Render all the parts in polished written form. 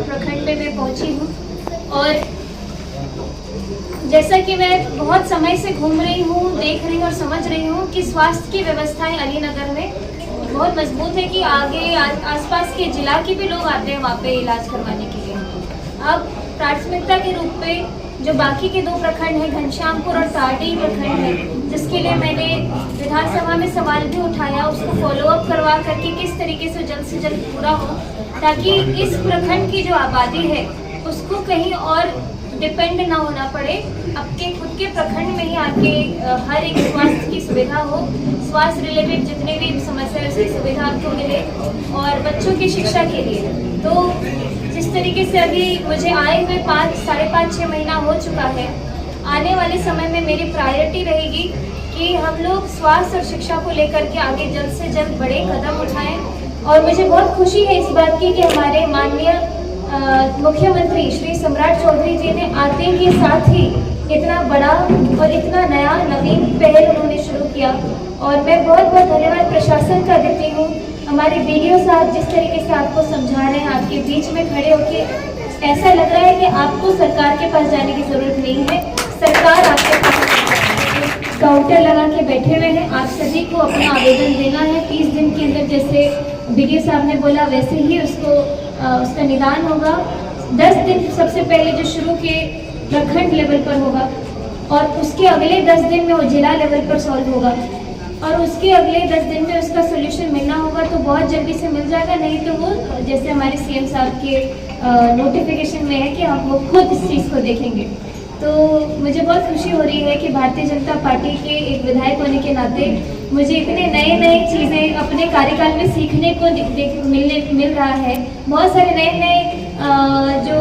प्रखंड में मैं पहुंची हूं और जैसा कि मैं बहुत समय से घूम रही हूं, देख रही हूं और समझ रही हूं कि स्वास्थ्य की व्यवस्थाएं अलीनगर में बहुत मजबूत है कि आगे आसपास के जिला के भी लोग आते हैं वहाँ पे इलाज करवाने के लिए। अब प्राथमिकता के रूप में जो बाकी के 2 प्रखंड हैं, घनश्यामपुर और टाटी प्रखंड है, जिसके लिए मैंने विधानसभा में सवाल भी उठाया, उसको फॉलो अप करवा करके किस तरीके से जल्द पूरा हो, ताकि इस प्रखंड की जो आबादी है उसको कहीं और डिपेंड ना होना पड़े, आपके खुद के प्रखंड में ही आके हर एक स्वास्थ्य की सुविधा हो, स्वास्थ्य रिलेटेड जितने भी समस्या है उसकी सुविधा आपको मिले और बच्चों की शिक्षा के लिए। तो जिस तरीके से अभी मुझे आए हुए 5, 5.5 महीना हो चुका है, आने वाले समय में मेरी प्रायोरिटी रहेगी कि हम लोग स्वास्थ्य और शिक्षा को लेकर के आगे जल्द से जल्द बड़े कदम उठाएं। और मुझे बहुत खुशी है इस बात की कि हमारे माननीय मुख्यमंत्री श्री सम्राट चौधरी जी ने आते के साथ ही इतना बड़ा और इतना नया नवीन पहल उन्होंने शुरू किया और मैं बहुत बहुत धन्यवाद प्रशासन का देती हूँ। हमारे वीडियो साहब जिस तरीके से आपको समझा रहे हैं, आपके बीच में खड़े होकर ऐसा लग रहा है कि आपको सरकार के पास जाने की जरूरत नहीं है, सरकार आपके पास काउंटर लगा के बैठे हुए हैं। आप सभी को अपना आवेदन देना है 30 दिन के अंदर, जैसे वीडियो साहब ने बोला वैसे ही उसका निदान होगा। 10 दिन सबसे पहले जो शुरू के प्रखंड लेवल पर होगा और उसके अगले 10 दिन में वो जिला लेवल पर सॉल्व होगा और उसके अगले 10 दिन में उसका सोल्यूशन मिलना होगा तो बहुत जल्दी से मिल जाएगा, नहीं तो वो जैसे हमारे सीएम साहब के नोटिफिकेशन में है कि हम वो खुद इस चीज़ को देखेंगे। तो मुझे बहुत खुशी हो रही है कि भारतीय जनता पार्टी के एक विधायक होने के नाते मुझे इतने नए चीज़ें अपने कार्यकाल में सीखने को मिल रहा है। बहुत सारे नए जो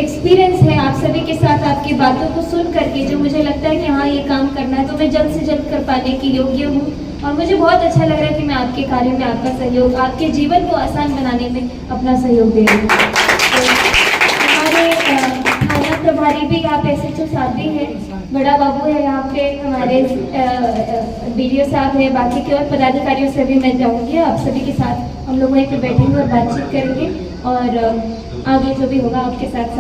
एक्सपीरियंस है आप सभी के साथ, आपकी बातों को सुन करके जो मुझे लगता है कि हाँ ये काम करना है तो मैं जल्द से जल्द कर पाने की योग्य हूँ। और मुझे बहुत अच्छा लग रहा है कि मैं आपके कार्य में आपका सहयोग, आपके जीवन को आसान बनाने में अपना सहयोग दे रही हूँ। हमारे थाना प्रभारी भी यहाँ पे SHO साहब भी हैं, बड़ा बाबू है यहाँ पे, हमारे DDO साहब है, बाकी के और पदाधिकारियों से भी मैं जाऊँगी। आप सभी के साथ हम लोग वहीं पे बैठेंगे और बातचीत करेंगे और आगे जो भी होगा आपके साथ